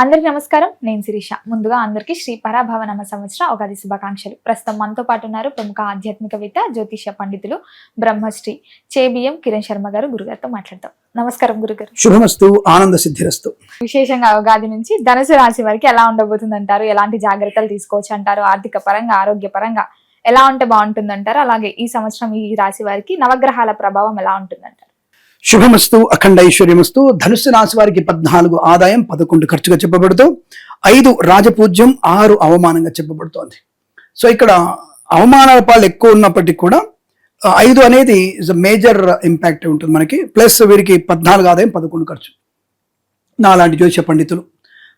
అందరికి నమస్కారం. నేను శిరీష. ముందుగా అందరికీ శ్రీ పరాభవనామ సంవత్సర ఉగాది శుభాకాంక్షలు. ప్రస్తుతం మనతో పాటు ఉన్నారు ప్రముఖ ఆధ్యాత్మికవేత్త, జ్యోతిష పండితులు, బ్రహ్మశ్రీ చేబిఎం కిరణ్ శర్మ గారు. గురుగారితో మాట్లాడతాం. నమస్కారం గురుగారు. శుభమస్తు, ఆనంద సిద్ధిరస్తు. విశేషంగా ఉగాది నుంచి ధనుసు రాశి వారికి ఎలా ఉండబోతుంది అంటారు? ఎలాంటి జాగ్రత్తలు తీసుకోవచ్చు అంటారు? ఆర్థిక పరంగా, ఆరోగ్య పరంగా ఎలా ఉంటే బాగుంటుంది అంటారు? అలాగే ఈ సంవత్సరం ఈ రాశి వారికి నవగ్రహాల ప్రభావం ఎలా ఉంటుందంటారు? శుభమస్తు, అఖండ ఐశ్వర్యమస్తు. ధనుస్సు రాశి వారికి 14 ఆదాయం, 11 ఖర్చుగా చెప్పబడుతూ 5 రాజపూజ్యం, 6 అవమానంగా చెప్పబడుతోంది. సో ఇక్కడ అవమానాల పాలు ఎక్కువ ఉన్నప్పటికీ కూడా 5 అనేది మేజర్ ఇంపాక్ట్ ఉంటుంది మనకి. ప్లస్ వీరికి 14 ఆదాయం, 11 ఖర్చు. నాలాంటి జ్యోతిష పండితులు,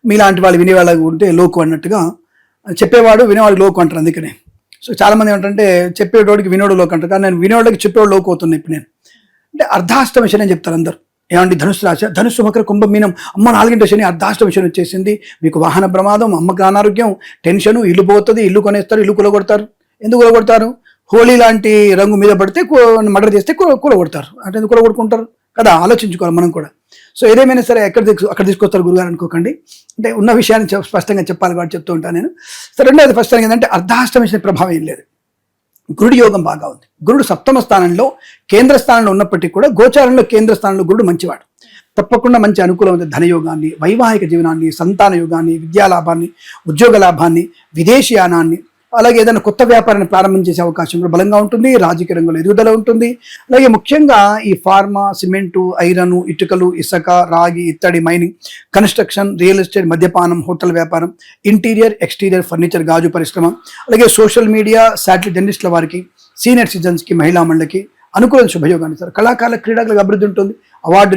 మీలాంటి వాళ్ళు వినేవాళ్ళ ఉంటే లోకు అన్నట్టుగా, చెప్పేవాడు వినేవాడు లోకు అంటారు. అందుకనే సో చాలా మంది ఏంటంటే చెప్పేటోడికి వినోడు లోకు అంటారు, కానీ నేను వినేవాడికి చెప్పేవాడు లోకు అవుతుంది. ఇప్పుడు నేను అంటే అర్ధాష్టమ శని అని చెప్తారు అందరు. ఏమండి ధనుసు రాశి, ధనుసు మకర కుంభం మీనం, అమ్మ 4 శని, అర్ధాష్టమ శని వచ్చేసింది, మీకు వాహన ప్రమాదం, అమ్మకి అనారోగ్యం, టెన్షను, ఇల్లు పోతుంది, ఇల్లు కొనేస్తారు, ఇల్లు కూలగొడతారు. ఎందుకు కూలగొడతారు? హోలీ లాంటి రంగు మీద పడితే మర్డర్ చేస్తే కూలగొడతారు. అంటే ఎందుకు కూలగొడుకుంటారు కదా, ఆలోచించుకోవాలి మనం కూడా. సో ఏదేమైనా సరే అక్కడ తీసుకొస్తారు గురుగారు అనుకోకండి. అంటే ఉన్న విషయాన్ని స్పష్టంగా చెప్పాలి కాబట్టి చెప్తూ ఉంటాను నేను. సో రెండోది ఫస్ట్ ఏంటంటే అర్ధాష్టమ శని ప్రభావం ఏం లేదు. గురుడి యోగం బాగా ఉంది. గురుడు సప్తమ స్థానంలో, కేంద్ర స్థానంలో ఉన్నప్పటికీ కూడా గోచారంలో కేంద్ర స్థానంలో గురుడు మంచివాడు. తప్పకుండా మంచి అనుకూలం ఉంది. ధనయోగాన్ని, వైవాహిక జీవనాన్ని, సంతాన యోగాన్ని, విద్యాలాభాన్ని, ఉద్యోగ లాభాన్ని, విదేశీయానాన్ని, అలాగే ఏదైనా కొత్త వ్యాపారాన్ని ప్రారంభం చేసే అవకాశం కూడా బలంగా ఉంటుంది. రాజకీయ రంగంలో ఎదుగుదల ఉంటుంది. అలాగే ముఖ్యంగా ఈ ఫార్మా, సిమెంటు, ఐరన్, ఇటుకలు, ఇసుక, రాగి, ఇత్తడి, మైనింగ్, కన్స్ట్రక్షన్, రియల్ ఎస్టేట్, మద్యపానం, హోటల్ వ్యాపారం, ఇంటీరియర్, ఎక్స్టీరియర్, ఫర్నిచర్, గాజు పరిశ్రమ, అలాగే సోషల్ మీడియా, శాటిలైట్ జర్నలిస్టుల వారికి, సీనియర్ సిటిజన్స్కి, మహిళా మండలికి అనుకూల శుభయోగాన్ని ఇస్తారు. కళాకారుల, క్రీడాకులకు అభివృద్ధి ఉంటుంది.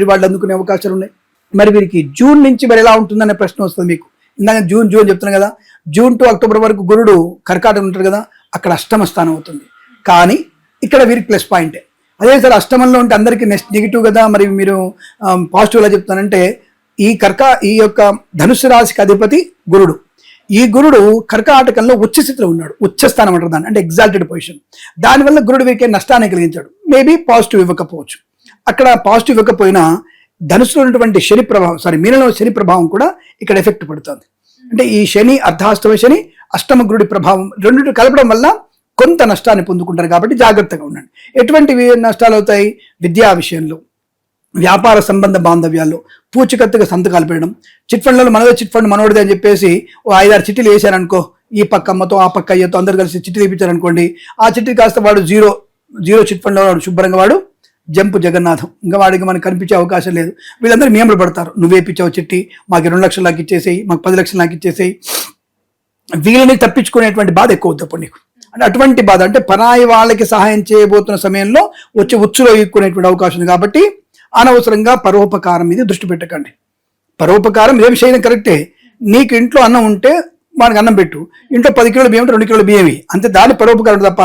రివార్డు అందుకునే అవకాశాలు ఉన్నాయి. మరి వీరికి జూన్ నుంచి మరి ఎలా ఉంటుందనే ప్రశ్న వస్తుంది మీకు. ఇందాక జూన్ చెప్తున్నాను కదా, జూన్ టు అక్టోబర్ వరకు గురుడు కర్కాటకం ఉంటారు కదా, అక్కడ అష్టమ స్థానం అవుతుంది. కానీ ఇక్కడ వీరికి ప్లస్ పాయింటే. అదే సార్ అష్టమంలో ఉంటే అందరికీ నెగిటివ్ కదా, మరి మీరు పాజిటివ్ ఎలా చెప్తానంటే, ఈ యొక్క ధనుస్సు రాశికి అధిపతి గురుడు. ఈ గురుడు కర్కాటకంలో ఉచ్చ స్థితిలో ఉన్నాడు. ఉచ్చ స్థానం అంటారు దాన్ని, అంటే ఎగ్జాల్టెడ్ పొజిషన్. దానివల్ల గురుడు వీరికి నష్టాన్ని కలిగించాడు. మేబీ పాజిటివ్ ఇవ్వకపోవచ్చు. అక్కడ పాజిటివ్ ఇవ్వకపోయినా ధనుసులో ఉన్నటువంటి శని ప్రభావం, మీనలో శని ప్రభావం కూడా ఇక్కడ ఎఫెక్ట్ పడుతుంది. అంటే ఈ శని, అర్ధాష్టమ శని, అష్టమ గురుడి ప్రభావం రెండింటి కలపడం వల్ల కొంత నష్టాన్ని పొందుకుంటారు. కాబట్టి జాగ్రత్తగా ఉండండి. ఎటువంటి నష్టాలు అవుతాయి? విద్యా విషయంలో, వ్యాపార సంబంధ బాంధవ్యాల్లో, పూచికత్తుగా సంతకాలు పెట్టడం, చిట్ ఫండ్లలో మనదే చిట్ ఫండ్ మనోడిదే అని చెప్పేసి 5-6 చిట్టీలు వేసారనుకో, ఈ పక్క అమ్మతో ఆ పక్క అయ్యతో అందరు కలిసి చిట్టీలు వేయించారనుకోండి, ఆ చిట్టి కాస్త వాడు జీరో చిట్ ఫండ్లో వాడు శుభ్రంగా వాడు జంపు జగన్నాథం, ఇంకా వాడికి మనకు కనిపించే అవకాశం లేదు. వీళ్ళందరూ నియమలు పడతారు. నువ్వేపించావు చిట్టి, మాకు 2 లక్షలు నాకు ఇచ్చేసేయి, మాకు 10 లక్షలు నాకు ఇచ్చేసేయి. వీళ్ళని తప్పించుకునేటువంటి బాధ ఎక్కువ అవుతుంది అప్పుడు నీకు. అంటే అటువంటి బాధ, అంటే పరాయి వాళ్ళకి సహాయం చేయబోతున్న సమయంలో వచ్చి ఉచ్చులో ఎక్కునేటువంటి అవకాశం ఉంది. కాబట్టి అనవసరంగా పరోపకారం మీద దృష్టి పెట్టకండి. పరోపకారం ఏ విషయం కరెక్టే. నీకు ఇంట్లో అన్నం ఉంటే వాడికి అన్నం పెట్టు, ఇంట్లో 10 కిలోల బియ్యం 2 కిలోల బియ్యమి, అంతే. దాని పరోపకారం తప్ప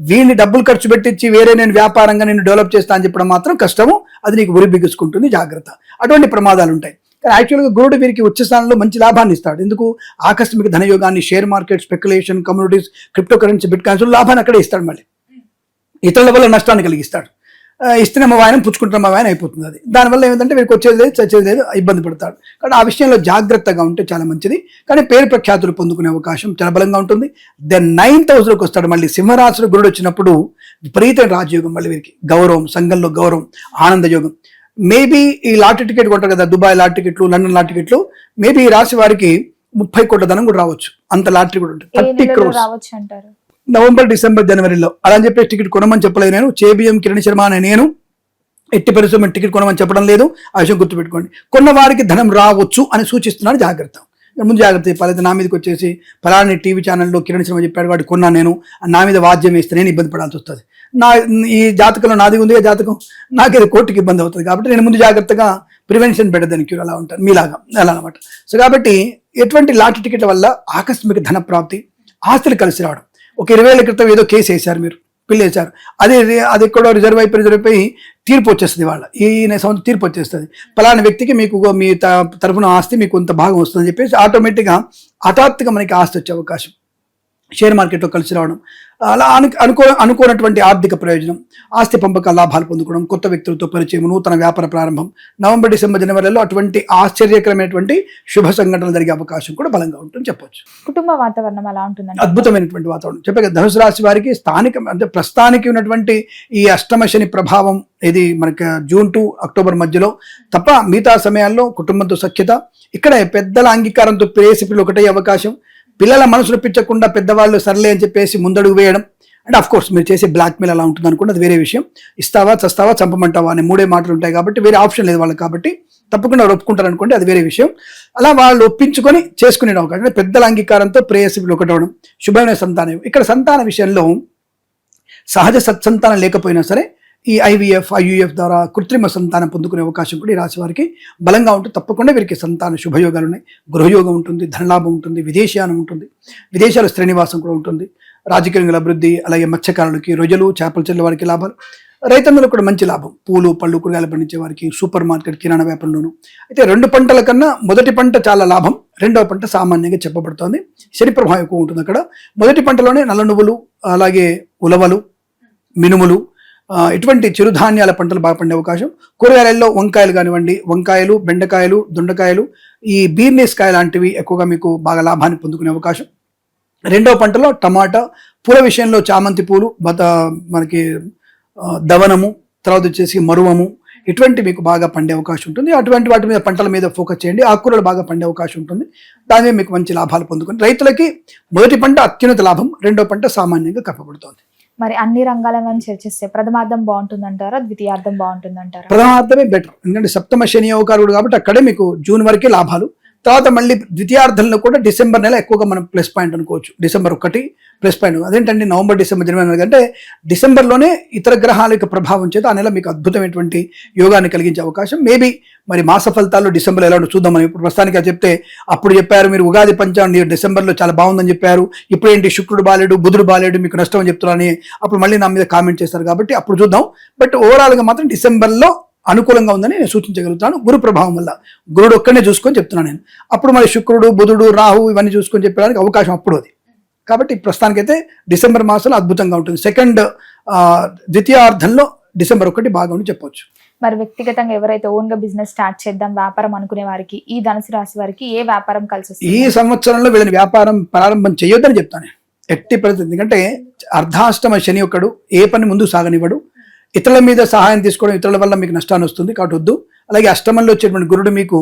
వీడిని డబ్బులు ఖర్చు పెట్టించి వేరే నేను వ్యాపారంగా నేను డెవలప్ చేస్తా అని చెప్పడం మాత్రం కష్టము. అది నీకు ఉరి బిగుసుకుంటుంది. జాగ్రత్త. అటువంటి ప్రమాదాలు ఉంటాయి. కానీ యాక్చువల్గా గురుడు వీరికి ఉచ్చ స్థానంలో మంచి లాభాన్ని ఇస్తాడు. ఎందుకు? ఆకస్మిక ధనయోగాన్ని, share market, speculation, communities, crypto currency, bitcoins లాభాన్ని అక్కడే ఇస్తాడు. మళ్ళీ ఇతరుల వల్ల నష్టాన్ని కలిగిస్తాడు. ఇస్తున్న వాయనం పుచ్చుకుంటున్న వాయనం అయిపోతుంది. అది దానివల్ల ఏమిటంటే వీరికి వచ్చేది లేదు, చచ్చేది లేదు, ఇబ్బంది పడతాడు. కాబట్టి ఆ విషయంలో జాగ్రత్తగా ఉంటే చాలా మంచిది. కానీ పేరు ప్రఖ్యాతులు పొందుకునే అవకాశం చాలా బలంగా ఉంటుంది. దెన్ 9th హౌస్లోకి వస్తాడు. మళ్ళీ సింహరాశిలో గురుడు వచ్చినప్పుడు విపరీతమైన రాజయోగం. మళ్ళీ వీరికి గౌరవం, సంఘంలో గౌరవం, ఆనందయోగం. మేబీ ఈ లాటరీ టికెట్ కొంటారు కదా, దుబాయ్ లాటరీ టికెట్లు, లండన్ లాటరీ టికెట్లు, మేబీ ఈ రాశి వారికి 30 కోట్ల ధనం కూడా రావచ్చు. అంత లాటరీ కూడా ఉంటుంది. 30 crores రావచ్చు అంటారు. నవంబర్, డిసెంబర్, జనవరిలో. అలా అని చెప్పి టికెట్ కొనమని చెప్పలేదు నేను. చేబిఎం కిరణ్ శర్మ అనే నేను ఎట్టి పరిస్థితుల్లో టికెట్ కొనమని చెప్పడం లేదు. ఆ విషయం గుర్తుపెట్టుకోండి. కొన్న వారికి ధనం రావచ్చు అని సూచిస్తున్నాను. జాగ్రత్త. ముందు జాగ్రత్త చెప్పాలి. నా మీదకి వచ్చేసి ఫలాని టీవీ ఛానల్లో కిరణ్ శర్మ చెప్పాడు వాడు కొన్నా, నేను నా మీద వాద్యం వేస్తే నేను ఇబ్బంది పడాల్సి వస్తుంది. ఈ జాతకంలో నాది ఉంది జాతకం, నాకేదో కోర్టుకి ఇబ్బంది అవుతుంది. కాబట్టి నేను ముందు జాగ్రత్తగా ప్రివెన్షన్ పెట్టదానికి అలా ఉంటాను, మీలాగా అలా అనమాట. సో కాబట్టి ఎటువంటి లాటరీ టికెట్ల వల్ల ఆకస్మిక ధన ప్రాప్తి, ఆస్తులు కలిసి రావడం. ఒక 20 ఏళ్ల క్రితం ఏదో కేసు వేశారు, మీరు పిల్లి వేశారు, అది ఎక్కడో రిజర్వ్ అయిపోయి తీర్పు వచ్చేస్తుంది. వాళ్ళ ఈ సంవత్సరం తీర్పు వచ్చేస్తుంది. పలానా వ్యక్తికి మీకు మీ తరఫున ఆస్తి మీకు కొంత భాగం వస్తుందని చెప్పేసి ఆటోమేటిక్గా హఠాత్తుగా మనకి ఆస్తి వచ్చే అవకాశం. షేర్ మార్కెట్లో కలిసి రావడం, అలా అనుకోనటువంటి ఆర్థిక ప్రయోజనం, ఆస్తి పంపక లాభాలు పొందుకోవడం, కొత్త వ్యక్తులతో పరిచయం, నూతన వ్యాపార ప్రారంభం, నవంబర్ డిసెంబర్ జనవరిలో అటువంటి ఆశ్చర్యకరమైనటువంటి శుభ సంఘటనలు జరిగే అవకాశం కూడా బలంగా ఉంటుంది చెప్పొచ్చు. కుటుంబ వాతావరణం ఎలా ఉంటుందండి? అద్భుతమైనటువంటి వాతావరణం. చెప్పే కదా, ధనుసు రాశి వారికి స్థానిక అంటే ప్రస్తుతానికి ఉన్నటువంటి ఈ అష్టమ శని ప్రభావం ఇది మనకి జూన్ టు అక్టోబర్ మధ్యలో తప్ప మిగతా సమయాల్లో కుటుంబంతో సఖ్యత, ఇక్కడ పెద్దల అంగీకారంతో ప్రేయసిపిలు ఒకటే అవకాశం, పిల్లల మనసు నొప్పించకుండా పెద్దవాళ్ళు సర్లే అని చెప్పేసి ముందడుగు వేయడం. అంటే అఫ్ కోర్స్ మీరు చేసే బ్లాక్మెయిల్ అలా ఉంటుంది అనుకోండి, అది వేరే విషయం. ఇస్తావా చస్తావా చంపమంటావా అనే 3 మాటలు ఉంటాయి కాబట్టి వేరే ఆప్షన్ లేదు వాళ్ళకి, కాబట్టి తప్పకుండా వాళ్ళు ఒప్పుకుంటారు అనుకోండి, అది వేరే విషయం. అలా వాళ్ళు ఒప్పించుకొని చేసుకునే అవకాశం, అంటే పెద్దల అంగీకారంతో ప్రేయసిపులు ఒకటవడం, శుభమైన సంతానం. ఇక్కడ సంతాన విషయంలో సహజ సత్సంతానం లేకపోయినా సరే ఈ IVF, IUF ద్వారా కృత్రిమ సంతానం పొందుకునే అవకాశం కూడా ఈ రాశి వారికి బలంగా ఉంటుంది. తప్పకుండా వీరికి సంతాన శుభయోగాలు ఉన్నాయి. గృహయోగం ఉంటుంది, ధనలాభం ఉంటుంది, విదేశీయానం ఉంటుంది, విదేశాల శ్రేణివాసం కూడా ఉంటుంది, రాజకీయ రంగ అభివృద్ధి, అలాగే మత్స్యకారులకి, రొయ్యలు చేపలు చెల్లె వారికి లాభాలు, రైతన్నులకు కూడా మంచి లాభం, పూలు పళ్ళు కూరగాయలు పండించే వారికి, సూపర్ మార్కెట్ కిరాణా వ్యాపారంలోను. అయితే 2 పంటల కన్నా మొదటి పంట చాలా లాభం, రెండవ పంట సామాన్యంగా చెప్పబడుతోంది. శని ప్రభావం ఎక్కువ ఉంటుంది అక్కడ. మొదటి పంటలోనే నల్ల నువ్వులు, అలాగే ఉలవలు, మినుములు, ఇటువంటి చిరుధాన్యాల పంటలు బాగా పండే అవకాశం. కూరగాయలలో వంకాయలు కానివ్వండి, వంకాయలు, బెండకాయలు, దొండకాయలు, ఈ బీర్నీస్ కాయ లాంటివి ఎక్కువగా మీకు బాగా లాభాన్ని పొందుకునే అవకాశం. రెండవ పంటలో టమాటా, పూల విషయంలో చామంతి పూలు, మనకి దవనము, తర్వాత వచ్చేసి మరువము, ఇటువంటి మీకు బాగా పండే అవకాశం ఉంటుంది. అటువంటి వాటి మీద పంటల మీద ఫోకస్ చేయండి. ఆకుకూరలు బాగా పండే అవకాశం ఉంటుంది. దాని మీద మీకు మంచి లాభాలు పొందుకుని రైతులకి మొదటి పంట అత్యున్నత లాభం, రెండో పంట సామాన్యంగా కప్పబడుతోంది. మరి అన్ని రంగాల గురించి చర్చిస్తే ప్రథమార్థం బాగుంటుందంటారా, ద్వితీయార్థం బాగుంటుందంటారా? ప్రథమార్థమే బెటర్, ఎందుకంటే సప్తమ శని యోగకారుడు కాబట్టి అక్కడే మీకు జూన్ వరకే లాభాలు. తర్వాత మళ్ళీ ద్వితీయార్థంలో కూడా డిసెంబర్ నెల ఎక్కువగా మనం ప్లస్ పాయింట్ అనుకోవచ్చు. December 1 plus point. అదేంటండి నవంబర్ డిసెంబర్ జనవరి అంటే డిసెంబర్లోనే ఇతర గ్రహాల యొక్క ప్రభావం చేత ఆ నెల మీకు అద్భుతమైనటువంటి యోగాన్ని కలిగించే అవకాశం. మేబీ మరి మాస ఫలితాల్లో డిసెంబర్లో ఎలా చూద్దాం. మనం ఇప్పుడు ప్రస్తుతానికి అది చెప్తే అప్పుడు చెప్పారు మీరు ఉగాది పంచాంగం డిసెంబర్లో చాలా బాగుందని చెప్పారు, ఇప్పుడు ఏంటి శుక్రుడు బాలేడు, బుధుడు బాలేడు, మీకు నష్టం అని చెప్తున్నారని అప్పుడు మళ్ళీ నా మీద కామెంట్ చేస్తారు, కాబట్టి అప్పుడు చూద్దాం. బట్ ఓవరాల్గా మాత్రం డిసెంబర్లో అనుకూలంగా ఉందని నేను సూచించగలుగుతాను. గురు ప్రభావం వల్ల గురుడు ఒక్కనే చూసుకొని చెప్తున్నాను నేను. అప్పుడు మరి శుక్రుడు, బుధుడు, రాహు ఇవన్నీ చూసుకొని చెప్పడానికి అవకాశం అప్పుడు అది. కాబట్టి ప్రస్తుతానికైతే డిసెంబర్ మాసంలో అద్భుతంగా ఉంటుంది. ద్వితీయార్థంలో డిసెంబర్ 1 బాగా ఉండి చెప్పవచ్చు. మరి వ్యక్తిగతంగా ఎవరైతే ఓన్ గా బిజినెస్ స్టార్ట్ చేద్దాం వ్యాపారం అనుకునే వారికి, ఈ ధనుసు రాశి వారికి ఏ వ్యాపారం కలిసి వస్తుంది? ఈ సంవత్సరంలో వీళ్ళని వ్యాపారం ప్రారంభం చేయొద్దని చెప్తాను ఎట్టి పరిస్థితి. ఎందుకంటే అర్ధాష్టమ శని ఒకడు ఏ పని ముందు సాగనివ్వడు, ఇతరుల మీద సహాయం తీసుకోవడం, ఇతరుల వల్ల మీకు నష్టాన్ని వస్తుంది కాబట్టి వద్దు. అలాగే అష్టమంలో వచ్చేటువంటి గురుడు మీకు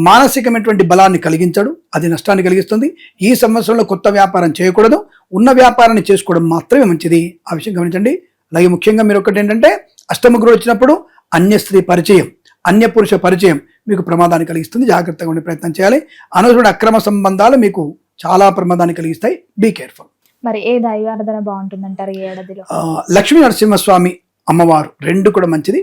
మానసికమైనటువంటి బలాన్ని కలిగించడు, అది నష్టాన్ని కలిగిస్తుంది. ఈ సంవత్సరంలో కొత్త వ్యాపారం చేయకూడదు, ఉన్న వ్యాపారాన్ని చేసుకోవడం మాత్రమే మంచిది. ఆ విషయం గమనించండి. అలాగే ముఖ్యంగా మీరు ఒకటి ఏంటంటే అష్టమ గురుడు వచ్చినప్పుడు అన్య స్త్రీ పరిచయం, అన్య పురుష పరిచయం మీకు ప్రమాదాన్ని కలిగిస్తుంది. జాగ్రత్తగా ఉండే ప్రయత్నం చేయాలి. అనవసరమైన అక్రమ సంబంధాలు మీకు చాలా ప్రమాదాన్ని కలిగిస్తాయి. Be careful. మరి ఏ దైవారాధన బాగుంటుందంటారు ఈ ఏడాదిలో? లక్ష్మీ నరసింహస్వామి అమ్మవారు 2 కూడా మంచిది.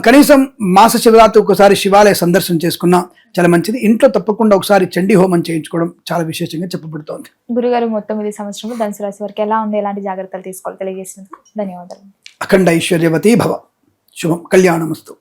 కనీసం మాస శివరాత్రి ఒకసారి శివాలయ సందర్శన చేసుకున్నా చాలా మంచిది. ఇంట్లో తప్పకుండా ఒకసారి చండీ హోమం చేయించుకోవడం చాలా విశేషంగా చెప్పబడుతోంది. గురుగారు మొత్తం ఇది సంవత్సరంలో ధనుసు రాశి వారికి ఎలా ఉంది, ఎలాంటి జాగ్రత్తలు తీసుకోవాలి తెలియజేసినందుకు ధన్యవాదాలు. అఖండ ఐశ్వర్యవతి భవ. శుభం. కళ్యాణమస్తు.